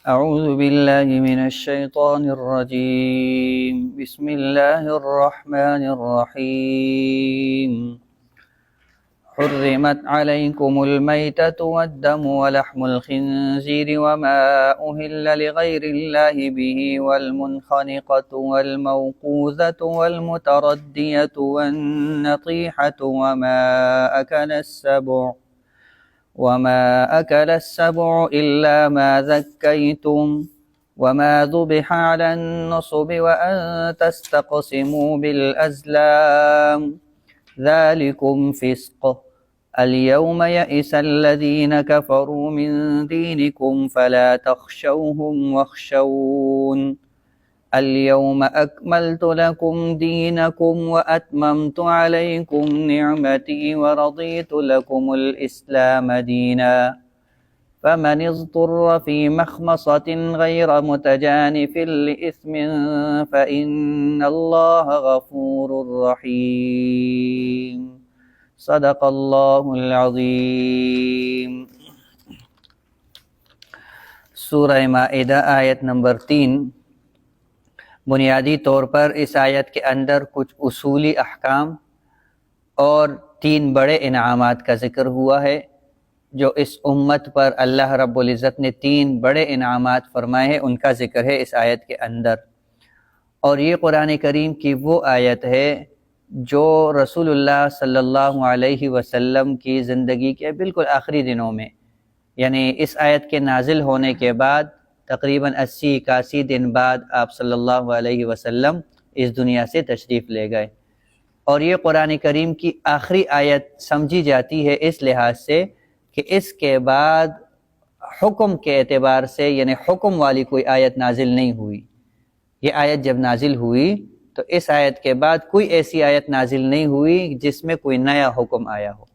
أعوذ بالله من الشيطان الرجيم بسم الله الرحمن الرحيم حرمت عليكم الميتة والدم ولحم الخنزير وما أهل لغير الله به والمنخنقة والموقوذة والمتردية والنطيحة وما أكل السبع إلا ما ذكيتم وما ذبح على النصب وأن تستقسموا بالأزلام ذلكم فسق اليوم يئس الذين كفروا من دينكم فلا تخشوهم واخشون اليوم أكملت لكم دينكم وأتممت عليكم نعمتي ورضيت لكم الإسلام دينا فمن اضطر في مخمصة غير متجانف لإثم فإن الله غفور رحيم صدق اللہ العظیم۔ سورہ مائدہ آیت نمبر 3۔ بنیادی طور پر اس آیت کے اندر کچھ اصولی احکام اور 3 بڑے انعامات کا ذکر ہوا ہے، جو اس امت پر اللہ رب العزت نے 3 بڑے انعامات فرمائے ہیں، ان کا ذکر ہے اس آیت کے اندر۔ اور یہ قرآن کریم کی وہ آیت ہے جو رسول اللہ صلی اللہ علیہ وسلم کی زندگی کے بالکل آخری دنوں میں، یعنی اس آیت کے نازل ہونے کے بعد تقریباً 80-81 دن بعد آپ صلی اللہ علیہ وسلم اس دنیا سے تشریف لے گئے، اور یہ قرآن کریم کی آخری آیت سمجھی جاتی ہے اس لحاظ سے کہ اس کے بعد حکم کے اعتبار سے، یعنی حکم والی کوئی آیت نازل نہیں ہوئی۔ یہ آیت جب نازل ہوئی تو اس آیت کے بعد کوئی ایسی آیت نازل نہیں ہوئی جس میں کوئی نیا حکم آیا ہو۔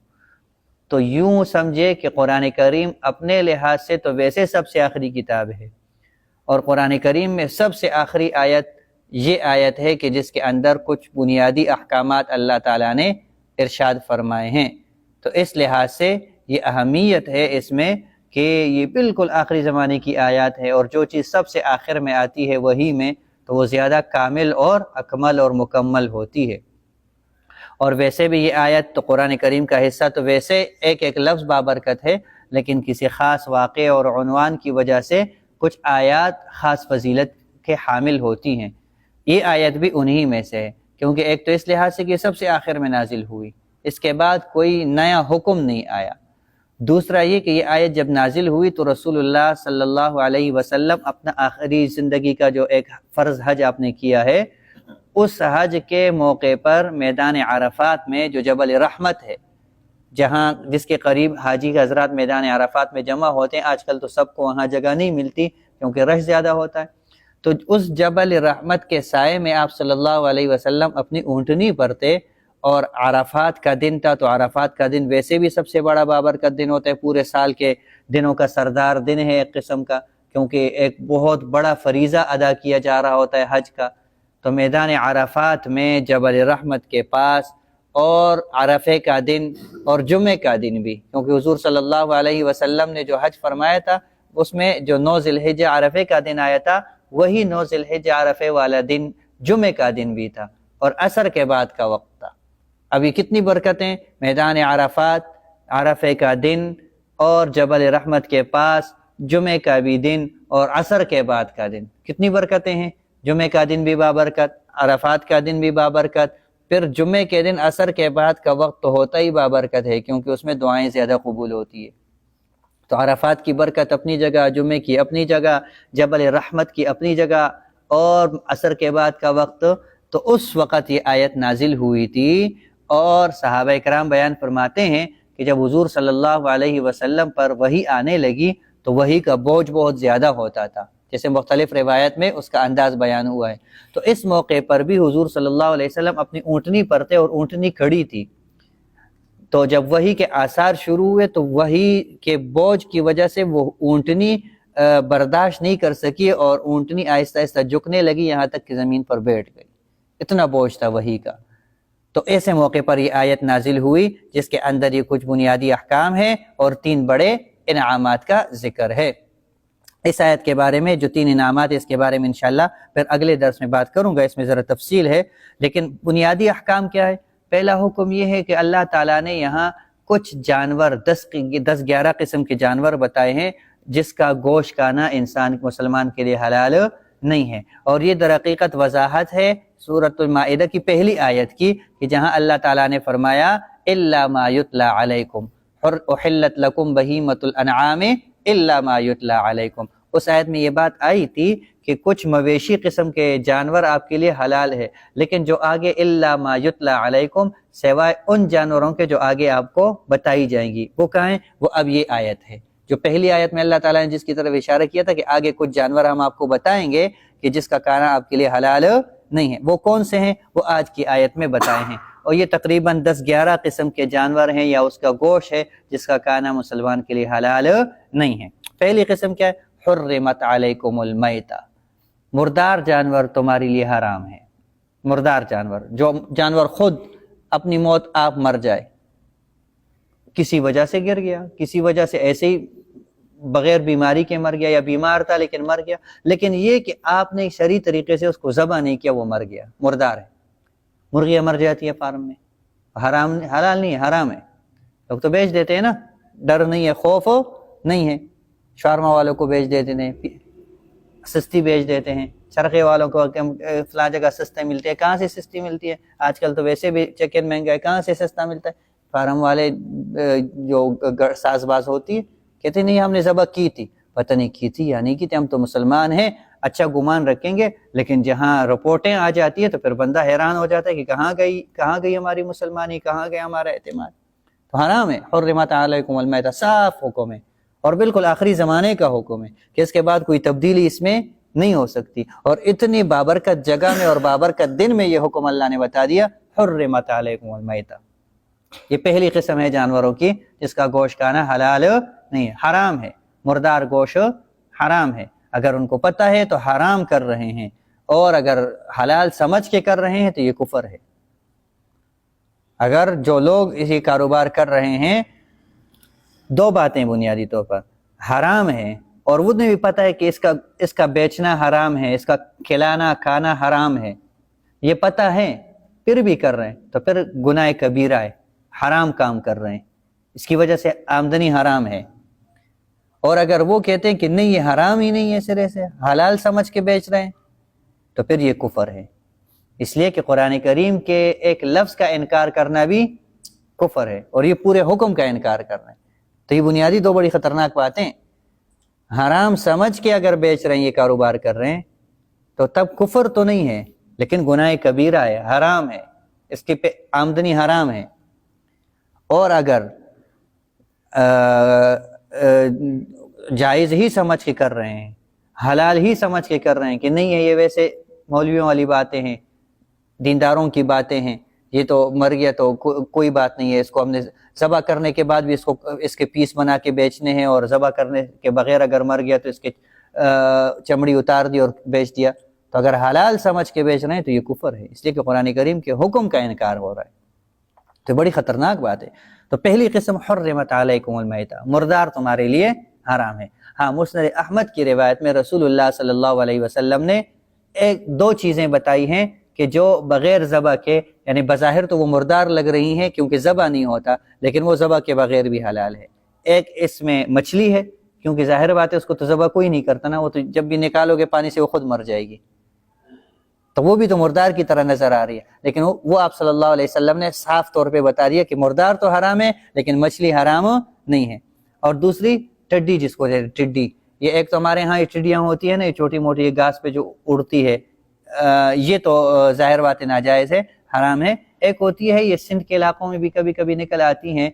تو یوں سمجھے کہ قرآن کریم اپنے لحاظ سے تو ویسے سب سے آخری کتاب ہے، اور قرآن کریم میں سب سے آخری آیت یہ آیت ہے کہ جس کے اندر کچھ بنیادی احکامات اللہ تعالیٰ نے ارشاد فرمائے ہیں۔ تو اس لحاظ سے یہ اہمیت ہے اس میں کہ یہ بالکل آخری زمانے کی آیات ہے، اور جو چیز سب سے آخر میں آتی ہے وہی میں، تو وہ زیادہ کامل اور اکمل اور مکمل ہوتی ہے۔ اور ویسے بھی یہ آیت تو قرآن کریم کا حصہ تو ویسے ایک لفظ بابرکت ہے، لیکن کسی خاص واقعے اور عنوان کی وجہ سے کچھ آیات خاص فضیلت کے حامل ہوتی ہیں۔ یہ آیت بھی انہی میں سے ہے، کیونکہ ایک تو اس لحاظ سے کہ سب سے آخر میں نازل ہوئی، اس کے بعد کوئی نیا حکم نہیں آیا۔ دوسرا یہ کہ یہ آیت جب نازل ہوئی تو رسول اللہ صلی اللہ علیہ وسلم اپنا آخری زندگی کا جو ایک فرض حج آپ نے کیا ہے، اس حج کے موقع پر میدان عرفات میں جو جبل رحمت ہے، جہاں جس کے قریب حاجی حضرات میدان عرفات میں جمع ہوتے ہیں، آج کل تو سب کو وہاں جگہ نہیں ملتی کیونکہ رش زیادہ ہوتا ہے، تو اس جبل رحمت کے سائے میں آپ صلی اللہ علیہ وسلم اپنی اونٹنی پر تھے، اور عرفات کا دن تھا، تو عرفات کا دن ویسے بھی سب سے بڑا بابرکت دن ہوتا ہے، پورے سال کے دنوں کا سردار دن ہے ایک قسم کا، کیونکہ ایک بہت بڑا فریضہ ادا کیا جا رہا ہوتا ہے حج کا۔ تو میدان عرفات میں جبل رحمت کے پاس، اور عرفے کا دن اور جمعے کا دن بھی، کیونکہ حضور صلی اللہ علیہ وسلم نے جو حج فرمایا تھا اس میں جو 9 ذی الحجہ عرفے کا دن آیا تھا، وہی 9 ذی الحجہ عرفے والا دن جمعے کا دن بھی تھا، اور عصر کے بعد کا وقت تھا۔ ابھی کتنی برکتیں، میدان عرفات، عرفے کا دن، اور جبل رحمت کے پاس جمعے کا بھی دن، اور عصر کے بعد کا دن، کتنی برکتیں ہیں۔ جمعے کا دن بھی بابرکت، عرفات کا دن بھی بابرکت، پھر جمعے کے دن عصر کے بعد کا وقت تو ہوتا ہی بابرکت ہے، کیونکہ اس میں دعائیں زیادہ قبول ہوتی ہے۔ تو عرفات کی برکت اپنی جگہ، جمعے کی اپنی جگہ، جبل رحمت کی اپنی جگہ، اور عصر کے بعد کا وقت، تو اس وقت یہ آیت نازل ہوئی تھی۔ اور صحابہ کرام بیان فرماتے ہیں کہ جب حضور صلی اللہ علیہ وسلم پر وحی آنے لگی تو وحی کا بوجھ بہت زیادہ ہوتا تھا، جیسے مختلف روایت میں اس کا انداز بیان ہوا ہے۔ تو اس موقع پر بھی حضور صلی اللہ علیہ وسلم اپنی اونٹنی پر تھے، اور اونٹنی کھڑی تھی۔ تو جب وحی کے آثار شروع ہوئے تو وحی کے بوجھ کی وجہ سے وہ اونٹنی برداشت نہیں کر سکی، اور اونٹنی آہستہ آہستہ جھکنے لگی، یہاں تک کہ زمین پر بیٹھ گئی، اتنا بوجھ تھا وحی کا۔ تو ایسے موقع پر یہ آیت نازل ہوئی جس کے اندر یہ کچھ بنیادی احکام ہیں اور 3 بڑے انعامات کا ذکر ہے۔ اس آیت کے بارے میں جو 3 انعامات اس کے بارے میں انشاءاللہ پھر اگلے درس میں بات کروں گا، اس میں ذرا تفصیل ہے، لیکن بنیادی احکام کیا ہے؟ پہلا حکم یہ ہے کہ اللہ تعالیٰ نے یہاں کچھ جانور 10-11 قسم کے جانور بتائے ہیں جس کا گوشت کھانا انسان مسلمان کے لیے حلال نہیں ہے، اور یہ در حقیقت وضاحت ہے سورۃ المائدہ کی پہلی آیت کی، کہ جہاں اللہ تعالیٰ نے فرمایا الا ما یتلی علیکم احلت لکم بہیمۃ الانعام الا ما یتلی علیکم۔ اس آیت میں یہ بات آئی تھی کہ کچھ مویشی قسم کے جانور آپ کے لیے حلال ہے، لیکن جو آگے الا ما یتلی علیکم، سوائے ان جانوروں کے جو آگے آپ کو بتائی جائیں گی، وہ کہاں ہیں؟ وہ اب یہ آیت ہے۔ جو پہلی آیت میں اللہ تعالیٰ نے جس کی طرف اشارہ کیا تھا کہ آگے کچھ جانور ہم آپ کو بتائیں گے کہ جس کا کھانا آپ کے لیے حلال نہیں ہے، وہ کون سے ہیں؟ وہ آج کی آیت میں بتائے ہیں، اور یہ تقریباً 10-11 قسم کے جانور ہیں یا اس کا گوشت ہے جس کا کھانا مسلمان کے لیے حلال نہیں ہے۔ پہلی قسم کیا ہے؟ حرمت علیکم المیتہ، مردار جانور تمہارے لیے حرام ہے۔ مردار جانور، جو جانور خود اپنی موت آپ مر جائے، کسی وجہ سے گر گیا، کسی وجہ سے ایسے ہی بغیر بیماری کے مر گیا، یا بیمار تھا لیکن مر گیا، لیکن یہ کہ آپ نے شرعی طریقے سے اس کو ذبح نہیں کیا، وہ مر گیا، مردار ہے۔ مرغیاں مر جاتی ہے فارم میں، حرام، حلال نہیں ہے، حرام ہے۔ لوگ تو بیچ دیتے ہیں نا، ڈر نہیں ہے، خوف نہیں ہے، شارما والوں کو بیچ دیتے ہیں، سستی بیچ دیتے ہیں، چرخے والوں کو فلاں جگہ سستے ملتے ہیں۔ کہاں سے سستی ملتی ہے؟ آج کل تو ویسے بھی چکن مہنگا ہے، کہاں سے سستا ملتا ہے؟ فارم والے جو ساز باز ہوتی ہے، کہتے نہیں ہم نے ذبح کی تھی، پتہ نہیں کی تھی یا نہیں کی تھی، ہم تو مسلمان ہیں، اچھا گمان رکھیں گے، لیکن جہاں رپورٹیں آ جاتی ہے تو پھر بندہ حیران ہو جاتا ہے کہ کہاں گئی ہماری مسلمانی، کہاں گیا ہمارا اعتماد۔ تو حرام ہے، حرمت علیکم المیتہ، صاف حکم ہے، اور بالکل آخری زمانے کا حکم ہے کہ اس کے بعد کوئی تبدیلی اس میں نہیں ہو سکتی، اور اتنی بابرکت جگہ میں اور بابرکت دن میں یہ حکم اللہ نے بتا دیا، حرمت علیکم المیتہ۔ یہ پہلی قسم ہے جانوروں کی جس کا گوشت کھانا حلال نہیں ہے، حرام ہے، مردار گوشت حرام ہے۔ اگر ان کو پتہ ہے تو حرام کر رہے ہیں، اور اگر حلال سمجھ کے کر رہے ہیں تو یہ کفر ہے۔ اگر جو لوگ اسی کاروبار کر رہے ہیں، 2 باتیں بنیادی طور پر، حرام ہے، اور انہیں بھی پتہ ہے کہ اس کا بیچنا حرام ہے، اس کا کھلانا کھانا حرام ہے، یہ پتہ ہے پھر بھی کر رہے ہیں، تو پھر گناہ کبیرہ ہے، حرام کام کر رہے ہیں، اس کی وجہ سے آمدنی حرام ہے۔ اور اگر وہ کہتے ہیں کہ نہیں یہ حرام ہی نہیں ہے، سرے سے حلال سمجھ کے بیچ رہے ہیں، تو پھر یہ کفر ہے۔ اس لیے کہ قرآن کریم کے ایک لفظ کا انکار کرنا بھی کفر ہے، اور یہ پورے حکم کا انکار کرنا ہے۔ تو یہ بنیادی 2 بڑی خطرناک باتیں، حرام سمجھ کے اگر بیچ رہے ہیں، یہ کاروبار کر رہے ہیں، تو تب کفر تو نہیں ہے، لیکن گناہ کبیرہ ہے، حرام ہے، اس کی آمدنی حرام ہے۔ اور اگر جائز ہی سمجھ کے کر رہے ہیں، حلال ہی سمجھ کے کر رہے ہیں کہ نہیں ہے یہ ویسے مولویوں والی باتیں ہیں، دینداروں کی باتیں ہیں، یہ تو مر گیا تو کوئی بات نہیں ہے، اس کو ہم نے ذبح کرنے کے بعد بھی اس کے پیس بنا کے بیچنے ہیں، اور ذبح کرنے کے بغیر اگر مر گیا تو اس کے چمڑی اتار دی اور بیچ دیا، تو اگر حلال سمجھ کے بیچ رہے ہیں تو یہ کفر ہے، اس لیے کہ قرآن کریم کے حکم کا انکار ہو رہا ہے۔ تو بڑی خطرناک بات ہے۔ تو پہلی قسم حرمت علیکم المیتہ، مردار تمہارے لیے حرام ہے۔ ہاں، مسند احمد کی روایت میں رسول اللہ صلی اللہ علیہ وسلم نے 2 چیزیں بتائی ہیں کہ جو بغیر ذبح کے، یعنی بظاہر تو وہ مردار لگ رہی ہیں کیونکہ ذبح نہیں ہوتا، لیکن وہ ذبح کے بغیر بھی حلال ہے۔ ایک اس میں مچھلی ہے، کیونکہ ظاہر بات ہے اس کو تو ذبح کوئی نہیں کرتا نا، وہ تو جب بھی نکالو گے پانی سے وہ خود مر جائے گی، تو وہ بھی تو مردار کی طرح نظر آ رہی ہے، لیکن وہ آپ صلی اللہ علیہ وسلم نے صاف طور پہ بتا دیا کہ مردار تو حرام ہے لیکن مچھلی حرام نہیں ہے۔ اور دوسری ٹڈی، جس کو ٹڈی، یہ ایک تو ہمارے ہاں یہ ٹڈیاں ہوتی ہیں نا، یہ چھوٹی موٹی یہ گھاس پہ جو اڑتی ہے، یہ تو ظاہر بات ناجائز ہے، حرام ہے۔ ایک ہوتی ہے یہ سندھ کے علاقوں میں بھی کبھی کبھی نکل آتی ہیں،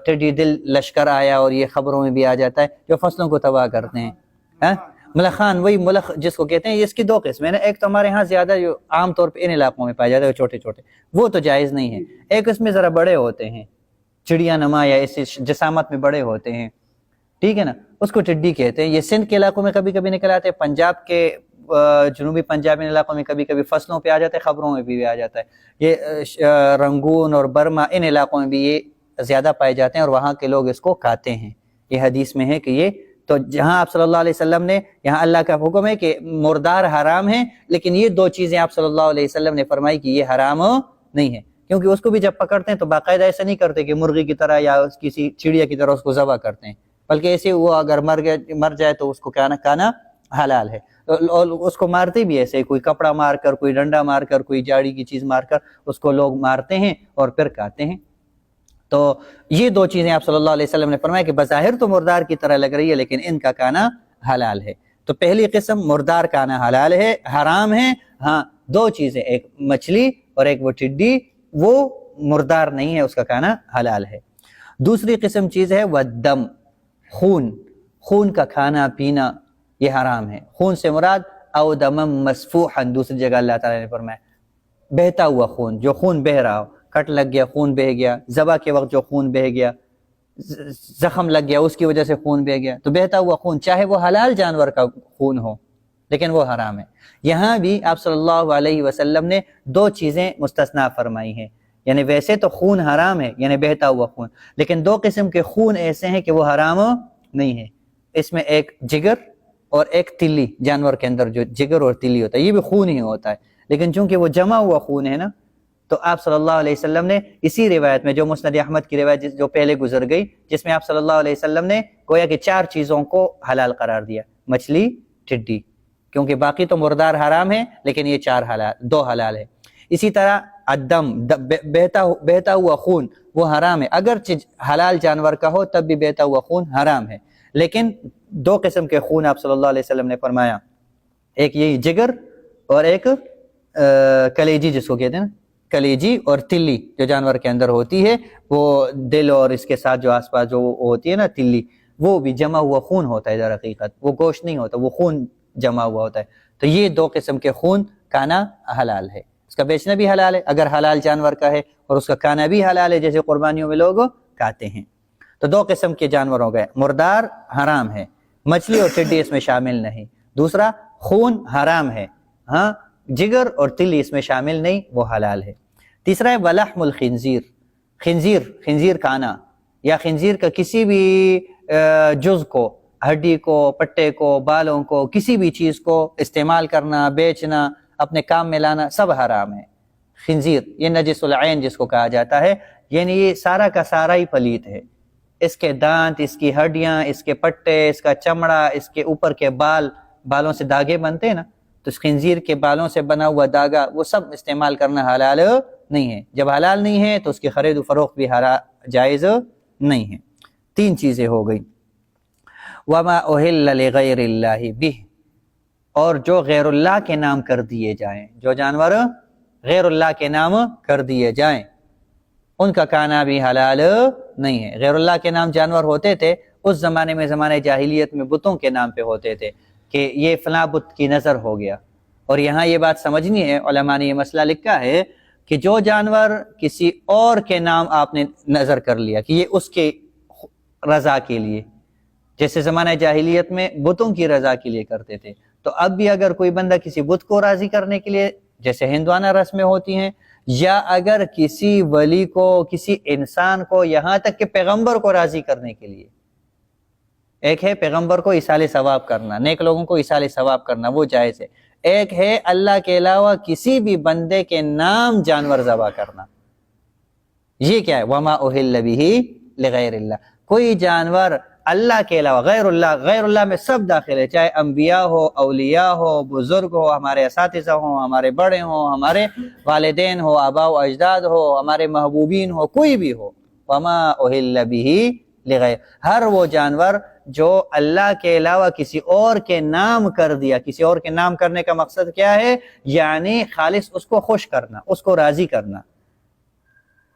ٹڈی دل لشکر آیا، اور یہ خبروں میں بھی آ جاتا ہے، جو فصلوں کو تباہ کرتے ہیں۔ ملخان، وہی ملخ جس کو کہتے ہیں، اس کی 2 قسمیں ہیں، ایک تو ہمارے ہاں زیادہ جو عام طور پہ ان علاقوں میں پائے جاتے ہیں چھوٹے چھوٹے، وہ تو جائز نہیں ہے۔ ایک اس میں ذرا بڑے ہوتے ہیں، چڑیا نما یا اس جسامت میں بڑے ہوتے ہیں، ٹھیک ہے نا، اس کو ٹڈی کہتے ہیں۔ یہ سندھ کے علاقوں میں کبھی کبھی نکل آتے ہیں، پنجاب کے جنوبی پنجابی علاقوں میں کبھی کبھی فصلوں پہ آ جاتا ہے، خبروں میں بھی آ جاتا ہے۔ یہ رنگون اور برما، ان علاقوں میں بھی یہ زیادہ پائے جاتے ہیں، اور وہاں کے لوگ اس کو کھاتے ہیں۔ یہ حدیث میں ہے کہ یہ تو جہاں آپ صلی اللہ علیہ وسلم نے، یہاں اللہ کا حکم ہے کہ مردار حرام ہے، لیکن یہ دو چیزیں آپ صلی اللہ علیہ وسلم نے فرمائی کہ یہ حرام نہیں ہے، کیونکہ اس کو بھی جب پکڑتے ہیں تو باقاعدہ ایسا نہیں کرتے کہ مرغی کی طرح یا کسی چڑیا کی طرح اس کو ذبح کرتے ہیں، بلکہ ایسے وہ اگر مر جائے تو اس کو کھانا حلال ہے، اور اس کو مارتے بھی ایسے، کوئی کپڑا مار کر، کوئی ڈنڈا مار کر، کوئی جاڑی کی چیز مار کر اس کو لوگ مارتے ہیں اور پھر کھاتے ہیں۔ تو یہ دو چیزیں آپ صلی اللہ علیہ وسلم نے فرمایا کہ بظاہر تو مردار کی طرح لگ رہی ہے لیکن ان کا کھانا حلال ہے۔ تو پہلی قسم مردار کھانا حلال ہے، حرام ہے، ہاں دو چیزیں، ایک مچھلی اور ایک وہ ٹڈی، وہ مردار نہیں ہے، اس کا کھانا حلال ہے۔ دوسری قسم چیز ہے والدم، خون کا کھانا پینا یہ حرام ہے۔ خون سے مراد او دم مسفوحا، دوسری جگہ اللہ تعالیٰ نے فرمایا بہتا ہوا خون، جو خون بہ رہا ہو، کٹ لگ گیا خون بہ گیا، ذبح کے وقت جو خون بہ گیا، زخم لگ گیا اس کی وجہ سے خون بہ گیا، تو بہتا ہوا خون چاہے وہ حلال جانور کا خون ہو لیکن وہ حرام ہے۔ یہاں بھی آپ صلی اللہ علیہ وسلم نے دو چیزیں مستثنیٰ فرمائی ہیں، یعنی ویسے تو خون حرام ہے یعنی بہتا ہوا خون، لیکن دو قسم کے خون ایسے ہیں کہ وہ حرام نہیں ہے۔ اس میں ایک جگر اور ایک تلی، جانور کے اندر جو جگر اور تلی ہوتا ہے یہ بھی خون ہی ہوتا ہے، لیکن چونکہ وہ جمع ہوا خون ہے نا، تو آپ صلی اللہ علیہ وسلم نے اسی روایت میں جو مسند احمد کی روایت جو پہلے گزر گئی، جس میں آپ صلی اللہ علیہ وسلم نے گویا کہ 4 چیزوں کو حلال قرار دیا، مچھلی، ٹڈی، کیونکہ باقی تو مردار حرام ہے لیکن یہ 2 حلال ہے۔ اسی طرح الدم، بہتا ہوا خون وہ حرام ہے، اگرچہ حلال جانور کا ہو تب بھی بہتا ہوا خون حرام ہے، لیکن 2 قسم کے خون آپ صلی اللہ علیہ وسلم نے فرمایا، ایک یہی جگر اور ایک کلیجی جس کو کہتے ہیں نا، کلیجی اور تلی جو جانور کے اندر ہوتی ہے، وہ دل اور اس کے ساتھ جو آس پاس جو ہوتی ہے نا تلی، وہ بھی جمع ہوا خون ہوتا ہے، در حقیقت وہ گوشت نہیں ہوتا، وہ خون جمع ہوا ہوتا ہے۔ تو یہ 2 قسم کے خون کھانا حلال ہے، اس کا بیچنا بھی حلال ہے اگر حلال جانور کا ہے، اور اس کا کھانا بھی حلال ہے جیسے قربانیوں میں لوگ کھاتے ہیں۔ تو 2 قسم کے جانور ہو گئے، مردار حرام ہے، مچھلی اور ٹڈی اس میں شامل نہیں، دوسرا خون حرام ہے، ہاں جگر اور تلی اس میں شامل نہیں، وہ حلال ہے۔ تیسرا ہے ولحم الخنزیر، خنزیر کھانا، یا خنزیر کا کسی بھی جز کو، ہڈی کو، پٹے کو، بالوں کو، کسی بھی چیز کو استعمال کرنا، بیچنا، اپنے کام میں لانا، سب حرام ہے۔ خنزیر یہ نجس العین جس کو کہا جاتا ہے، یعنی یہ سارا کا سارا ہی پلیت ہے، اس کے دانت، اس کی ہڈیاں، اس کے پٹے، اس کا چمڑا، اس کے اوپر کے بالوں سے داغے بنتے ہیں نا، تو اس خنزیر کے بالوں سے بنا ہوا داغا وہ سب استعمال کرنا حلال نہیں ہے۔ جب حلال نہیں ہے تو اس کی خرید و فروخت بھی جائز نہیں ہے۔ 3 چیزیں ہو گئی۔ وما اہل لغیر اللہ بہ، اور جو غیر اللہ کے نام کر دیے جائیں، جو جانور غیر اللہ کے نام کر دیے جائیں ان کا کھانا بھی حلال نہیں ہے۔ غیر اللہ کے نام جانور ہوتے تھے اس زمانے میں، زمانے جاہلیت میں بتوں کے نام پہ ہوتے تھے کہ یہ فلاں بت کی نظر ہو گیا، اور یہاں یہ بات سمجھنی ہے، علماء نے یہ مسئلہ لکھا ہے کہ جو جانور کسی اور کے نام آپ نے نظر کر لیا کہ یہ اس کے رضا کے لیے، جیسے زمانہ جاہلیت میں بتوں کی رضا کے لیے کرتے تھے، تو اب بھی اگر کوئی بندہ کسی بت کو راضی کرنے کے لیے، جیسے ہندوانہ رسمیں ہوتی ہیں، یا اگر کسی ولی کو، کسی انسان کو، یہاں تک کہ پیغمبر کو راضی کرنے کے لیے، ایک ہے پیغمبر کو ایصال ثواب کرنا، نیک لوگوں کو ایصال ثواب کرنا، وہ جائز ہے، ایک ہے اللہ کے علاوہ کسی بھی بندے کے نام جانور ذبح کرنا، یہ کیا ہے؟ وما اہل بہ لغیر اللہ، کوئی جانور اللہ کے علاوہ، غیر اللہ میں سب داخل ہے، چاہے انبیاء ہو، اولیاء ہو، بزرگ ہو، ہمارے اساتذہ ہوں، ہمارے بڑے ہوں، ہمارے والدین ہو، آباء و اجداد ہو، ہمارے محبوبین ہو، کوئی بھی ہو، وما اہل بہ لغیر، ہر وہ جانور جو اللہ کے علاوہ کسی اور کے نام کر دیا۔ کسی اور کے نام کرنے کا مقصد کیا ہے؟ یعنی خالص اس کو خوش کرنا، اس کو راضی کرنا،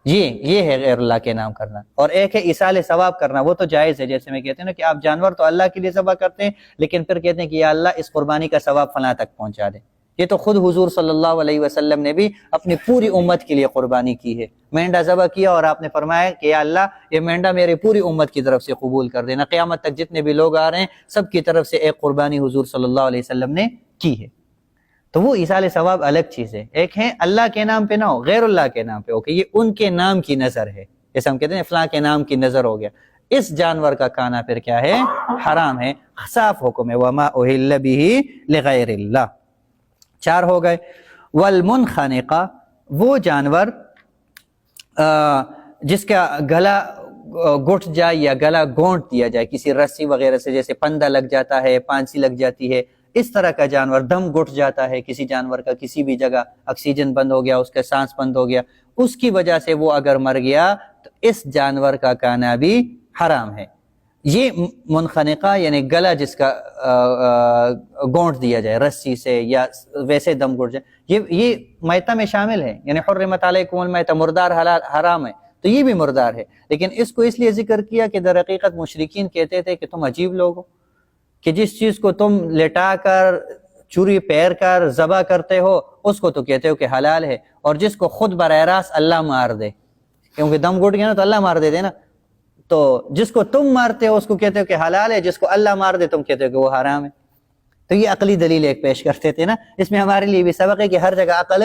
یہ ہے غیر اللہ کے نام کرنا۔ اور ایک ہے ایصال ثواب کرنا، وہ تو جائز ہے، جیسے میں کہتے ہیں نا کہ آپ جانور تو اللہ کے لیے ذبح کرتے ہیں لیکن پھر کہتے ہیں کہ یا اللہ اس قربانی کا ثواب فلاں تک پہنچا دے۔ یہ تو خود حضور صلی اللہ علیہ وسلم نے بھی اپنی پوری امت کے لیے قربانی کی ہے، مینڈا ذبح کیا اور آپ نے فرمایا کہ یا اللہ یہ مینڈا میری پوری امت کی طرف سے قبول کر دینا، قیامت تک جتنے بھی لوگ آ رہے ہیں سب کی طرف سے ایک قربانی حضور صلی اللہ علیہ وسلم نے کی ہے۔ تو وہ ایصال ثواب الگ چیز ہے، ایک ہے اللہ کے نام پہ نہ ہو، غیر اللہ کے نام پہ ہو کہ یہ ان کے نام کی نظر ہے، جیسے ہم کہتے ہیں فلاں کے نام کی نظر ہو گیا، اس جانور کا کھانا پھر کیا ہے؟ حرام ہے، صاف حکم ہے، وما اہل بہ لغیر اللہ۔ 4 ہو گئے۔ والمنخنقہ، وہ جانور جس کا گلا گھٹ جائے یا گلا گونٹ دیا جائے کسی رسی وغیرہ سے، جیسے پندہ لگ جاتا ہے، پھانسی لگ جاتی ہے، اس طرح کا جانور، دم گھٹ جاتا ہے کسی جانور کا، کسی بھی جگہ آکسیجن بند ہو گیا، اس کا سانس بند ہو گیا، اس کی وجہ سے وہ اگر مر گیا تو اس جانور کا کھانا بھی حرام ہے۔ یہ منخنقہ یعنی گلا جس کا گونٹ دیا جائے رسی سے یا ویسے دم گھٹ جائے، یہ میتہ میں شامل ہے، یعنی حرمت علیکم المیتہ، مردار حرام ہے، تو یہ بھی مردار ہے۔ لیکن اس کو اس لیے ذکر کیا کہ در حقیقت مشرکین کہتے تھے کہ تم عجیب لوگ ہو کہ جس چیز کو تم لٹا کر چوری پیر کر ذبح کرتے ہو اس کو تو کہتے ہو کہ حلال ہے، اور جس کو خود براہ راست اللہ مار دے، کیونکہ دم گھٹ گیا نا تو اللہ مار دے نا، تو جس کو تم مارتے ہو اس کو کہتے ہو کہ حلال ہے، جس کو اللہ مار دے تم کہتے ہو کہ وہ حرام ہے۔ تو یہ عقلی دلیل ایک پیش کرتے تھے نا۔ اس میں ہمارے لیے بھی سبق ہے کہ ہر جگہ عقل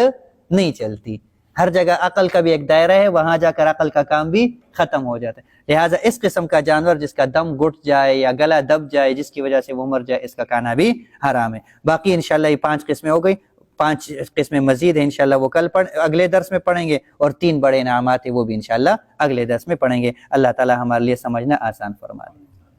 نہیں چلتی، ہر جگہ عقل کا بھی ایک دائرہ ہے، وہاں جا کر عقل کا کام بھی ختم ہو جاتا ہے۔ لہٰذا اس قسم کا جانور جس کا دم گھٹ جائے یا گلا دب جائے جس کی وجہ سے وہ مر جائے، اس کا کھانا بھی حرام ہے۔ باقی انشاءاللہ یہ 5 قسمیں ہو گئی، 5 قسمیں مزید ہیں انشاءاللہ، وہ کل اگلے درس میں پڑھیں گے، اور 3 بڑے انعامات ہیں وہ بھی انشاءاللہ اگلے درس میں پڑھیں گے۔ اللہ تعالی ہمارے لیے سمجھنا آسان فرما دے۔